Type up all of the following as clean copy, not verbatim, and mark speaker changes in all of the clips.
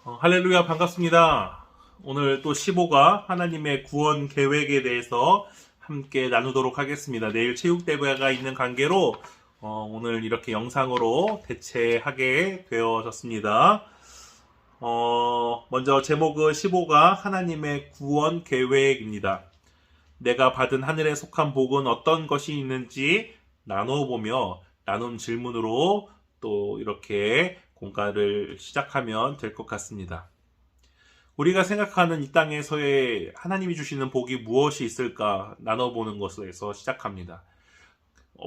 Speaker 1: 할렐루야, 반갑습니다. 오늘 또 15가 하나님의 구원 계획에 대해서 함께 나누도록 하겠습니다. 내일 체육대회가 있는 관계로 오늘 이렇게 영상으로 대체하게 되어졌습니다. 먼저 제목은 15가 하나님의 구원 계획입니다. 내가 받은 하늘에 속한 복은 어떤 것이 있는지 나눠보며 나눈 질문으로 또 이렇게 공과를 시작하면 될 것 같습니다. 우리가 생각하는 이 땅에서의 하나님이 주시는 복이 무엇이 있을까 나눠보는 것에서 시작합니다.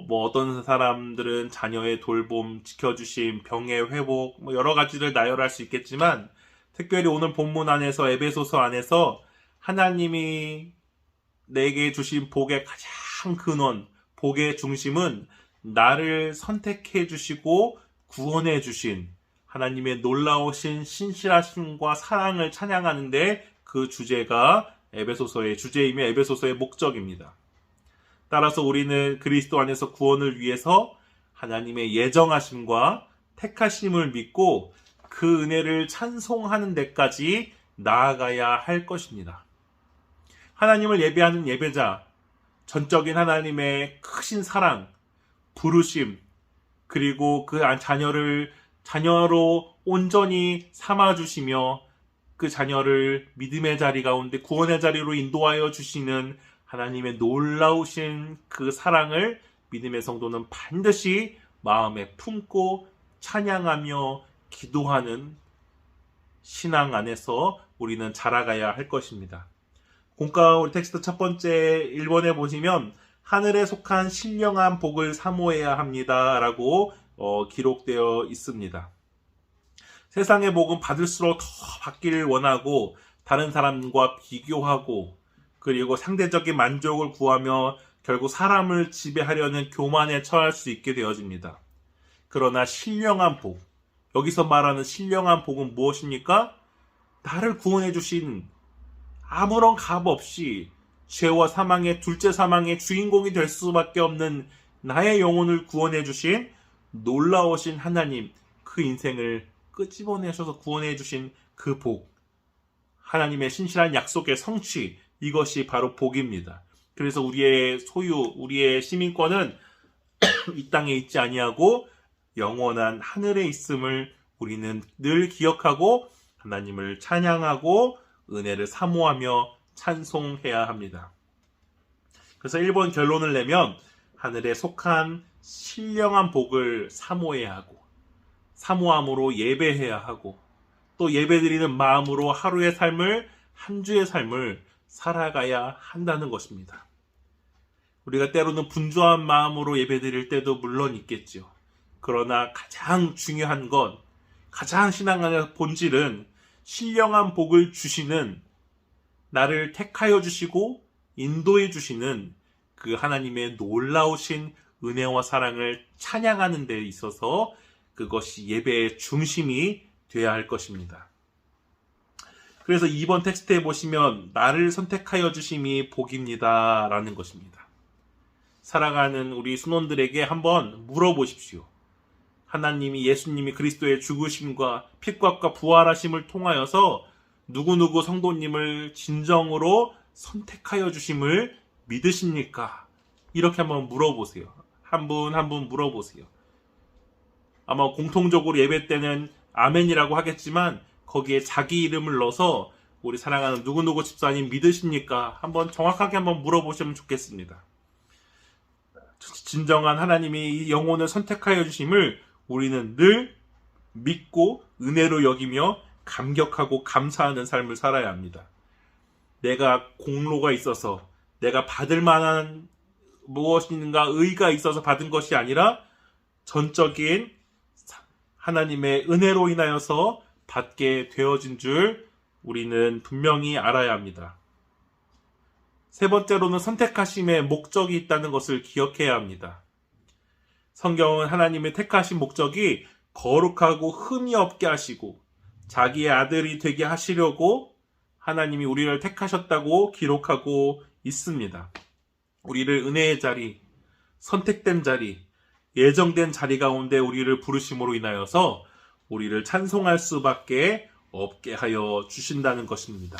Speaker 1: 어떤 사람들은 자녀의 돌봄, 지켜주심, 병의 회복, 여러 가지를 나열할 수 있겠지만 특별히 오늘 본문 안에서 에베소서 안에서 하나님이 내게 주신 복의 가장 근원, 복의 중심은 나를 선택해 주시고 구원해 주신 하나님의 놀라우신 신실하심과 사랑을 찬양하는데 그 주제가 에베소서의 주제이며 에베소서의 목적입니다. 따라서 우리는 그리스도 안에서 구원을 위해서 하나님의 예정하심과 택하심을 믿고 그 은혜를 찬송하는 데까지 나아가야 할 것입니다. 하나님을 예배하는 예배자, 전적인 하나님의 크신 사랑, 부르심, 그리고 그 자녀를 자녀로 온전히 삼아주시며 그 자녀를 믿음의 자리 가운데 구원의 자리로 인도하여 주시는 하나님의 놀라우신 그 사랑을 믿음의 성도는 반드시 마음에 품고 찬양하며 기도하는 신앙 안에서 우리는 자라가야 할 것입니다. 공과 우리 텍스트 첫 번째 1번에 보시면 하늘에 속한 신령한 복을 사모해야 합니다 라고 기록되어 있습니다. 세상의 복은 받을수록 더 받기를 원하고 다른 사람과 비교하고 그리고 상대적인 만족을 구하며 결국 사람을 지배하려는 교만에 처할 수 있게 되어집니다. 그러나 신령한 복, 여기서 말하는 신령한 복은 무엇입니까? 나를 구원해 주신 아무런 값 없이 죄와 사망의 둘째 사망의 주인공이 될 수밖에 없는 나의 영혼을 구원해 주신 놀라우신 하나님, 그 인생을 끄집어내셔서 구원해 주신 그 복, 하나님의 신실한 약속의 성취, 이것이 바로 복입니다. 그래서 우리의 소유, 우리의 시민권은 이 땅에 있지 아니하고 영원한 하늘에 있음을 우리는 늘 기억하고 하나님을 찬양하고 은혜를 사모하며 찬송해야 합니다. 그래서 1번 결론을 내면 하늘에 속한 신령한 복을 사모해야 하고 사모함으로 예배해야 하고 또 예배드리는 마음으로 하루의 삶을 한 주의 삶을 살아가야 한다는 것입니다. 우리가 때로는 분주한 마음으로 예배드릴 때도 물론 있겠죠. 그러나 가장 중요한 건 가장 신앙 안의 본질은 신령한 복을 주시는 나를 택하여 주시고 인도해 주시는 그 하나님의 놀라우신 은혜와 사랑을 찬양하는 데 있어서 그것이 예배의 중심이 되어야 할 것입니다. 그래서 2번 텍스트에 보시면 나를 선택하여 주심이 복입니다 라는 것입니다. 사랑하는 우리 순원들에게 한번 물어보십시오. 하나님이 예수님이 그리스도의 죽으심과 핏값과 부활하심을 통하여서 누구누구 성도님을 진정으로 선택하여 주심을 믿으십니까? 이렇게 한번 물어보세요. 한 분 한 분 물어보세요. 아마 공통적으로 예배 때는 아멘이라고 하겠지만 거기에 자기 이름을 넣어서 우리 사랑하는 누구누구 집사님 믿으십니까? 한번 정확하게 한번 물어보시면 좋겠습니다. 진정한 하나님이 이 영혼을 선택하여 주심을 우리는 늘 믿고 은혜로 여기며 감격하고 감사하는 삶을 살아야 합니다. 내가 공로가 있어서 내가 받을 만한 무엇인가 의가 있어서 받은 것이 아니라 전적인 하나님의 은혜로 인하여서 받게 되어진 줄 우리는 분명히 알아야 합니다. 세 번째로는 선택하심의 목적이 있다는 것을 기억해야 합니다. 성경은 하나님의 택하신 목적이 거룩하고 흠이 없게 하시고 자기의 아들이 되게 하시려고 하나님이 우리를 택하셨다고 기록하고 있습니다. 우리를 은혜의 자리, 선택된 자리, 예정된 자리 가운데 우리를 부르심으로 인하여서 우리를 찬송할 수밖에 없게 하여 주신다는 것입니다.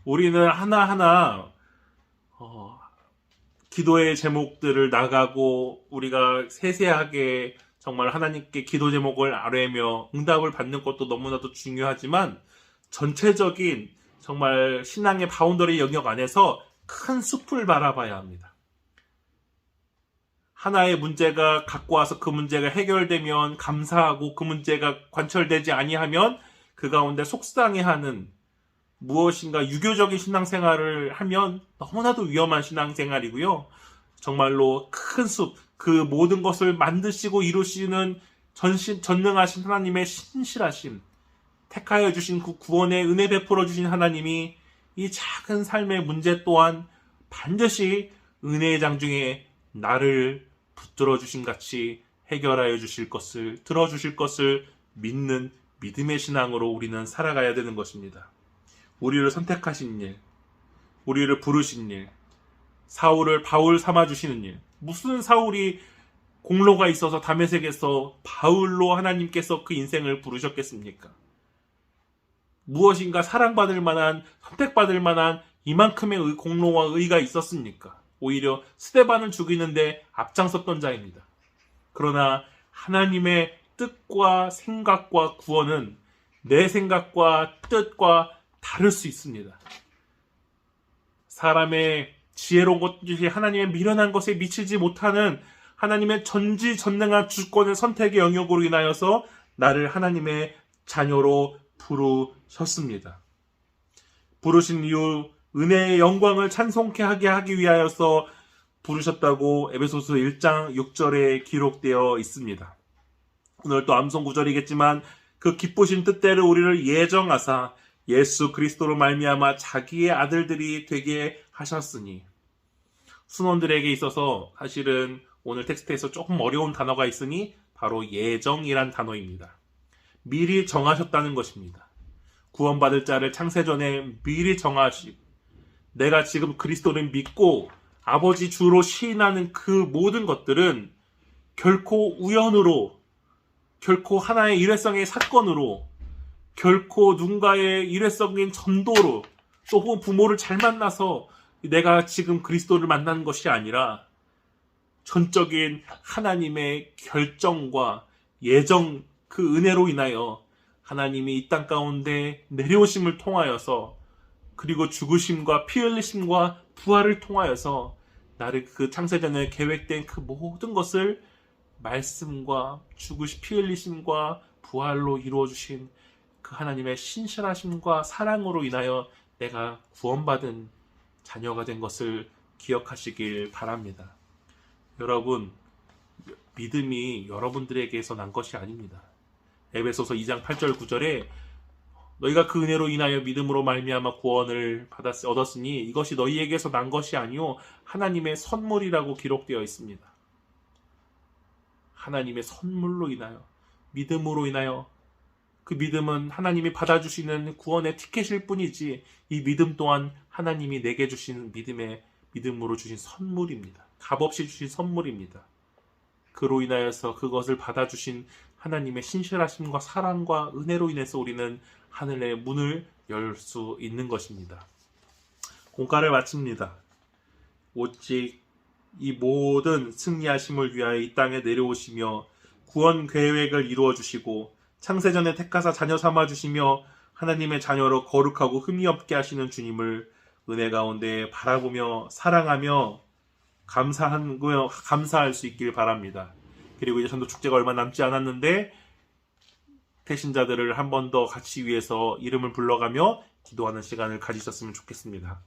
Speaker 1: 우리는 하나하나 기도의 제목들을 나가고 우리가 세세하게 정말 하나님께 기도 제목을 아뢰며 응답을 받는 것도 너무나도 중요하지만 전체적인 정말 신앙의 바운더리 영역 안에서 큰 숲을 바라봐야 합니다. 하나의 문제가 갖고 와서 그 문제가 해결되면 감사하고 그 문제가 관철되지 아니하면 그 가운데 속상해하는 무엇인가 유교적인 신앙생활을 하면 너무나도 위험한 신앙생활이고요. 정말로 큰 숲, 그 모든 것을 만드시고 이루시는 전능하신 하나님의 신실하심, 택하여 주신 그 구원의 은혜 베풀어 주신 하나님이 이 작은 삶의 문제 또한 반드시 은혜의 장중에 나를 붙들어 주신 같이 해결하여 주실 것을, 들어주실 것을 믿는 믿음의 신앙으로 우리는 살아가야 되는 것입니다. 우리를 선택하신 일, 우리를 부르신 일, 사울을 바울 삼아주시는 일, 무슨 사울이 공로가 있어서 다메섹에서 바울로 하나님께서 그 인생을 부르셨겠습니까? 무엇인가 사랑받을 만한, 선택받을 만한 이만큼의 공로와 의가 있었습니까? 오히려 스데반을 죽이는데 앞장섰던 자입니다. 그러나 하나님의 뜻과 생각과 구원은 내 생각과 뜻과 다를 수 있습니다. 사람의 지혜로운 것이 하나님의 미련한 것에 미치지 못하는 하나님의 전지전능한 주권의 선택의 영역으로 인하여서 나를 하나님의 자녀로 부르셨습니다. 부르신 이유 은혜의 영광을 찬송케 하게 하기 위하여서 부르셨다고 에베소서 1장 6절에 기록되어 있습니다. 오늘 또 암송 구절이겠지만 그 기쁘신 뜻대로 우리를 예정하사 예수 그리스도로 말미암아 자기의 아들들이 되게 하셨으니, 순원들에게 있어서 사실은 오늘 텍스트에서 조금 어려운 단어가 있으니 바로 예정이란 단어입니다. 미리 정하셨다는 것입니다. 구원받을 자를 창세전에 미리 정하시고 내가 지금 그리스도를 믿고 아버지 주로 시인하는 그 모든 것들은 결코 우연으로, 결코 하나의 일회성의 사건으로, 결코 누군가의 일회성인 전도로, 또 혹은 부모를 잘 만나서 내가 지금 그리스도를 만난 것이 아니라 전적인 하나님의 결정과 예정, 그 은혜로 인하여 하나님이 이 땅 가운데 내려오심을 통하여서, 그리고 죽으심과 피 흘리심과 부활을 통하여서 나를 그 창세전에 계획된 그 모든 것을 말씀과 죽으심, 피 흘리심과 부활로 이루어주신 그 하나님의 신실하심과 사랑으로 인하여 내가 구원받은 자녀가 된 것을 기억하시길 바랍니다. 여러분, 믿음이 여러분들에게서 난 것이 아닙니다. 에베소서 2장 8절 9절에 너희가 그 은혜로 인하여 믿음으로 말미암아 구원을 얻었으니 이것이 너희에게서 난 것이 아니요 하나님의 선물이라고 기록되어 있습니다. 하나님의 선물로 인하여, 믿음으로 인하여, 그 믿음은 하나님이 받아주시는 구원의 티켓일 뿐이지 이 믿음 또한 하나님이 내게 주신 믿음으로 주신 선물입니다. 값없이 주신 선물입니다. 그로 인하여서 그것을 받아주신 하나님의 신실하심과 사랑과 은혜로 인해서 우리는 하늘의 문을 열 수 있는 것입니다. 공가를 마칩니다. 오직 이 모든 승리하심을 위하여 이 땅에 내려오시며 구원 계획을 이루어 주시고 창세전에 택하사 자녀 삼아 주시며 하나님의 자녀로 거룩하고 흠이 없게 하시는 주님을 은혜 가운데 바라보며 사랑하며 감사할 수 있길 바랍니다. 그리고 이제 전도 축제가 얼마 남지 않았는데 태신자들을 한 번 더 같이 위해서 이름을 불러가며 기도하는 시간을 가지셨으면 좋겠습니다.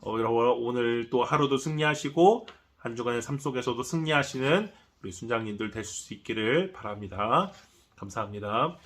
Speaker 1: 오늘 또 하루도 승리하시고 한 주간의 삶 속에서도 승리하시는 우리 순장님들 되실 수 있기를 바랍니다. 감사합니다.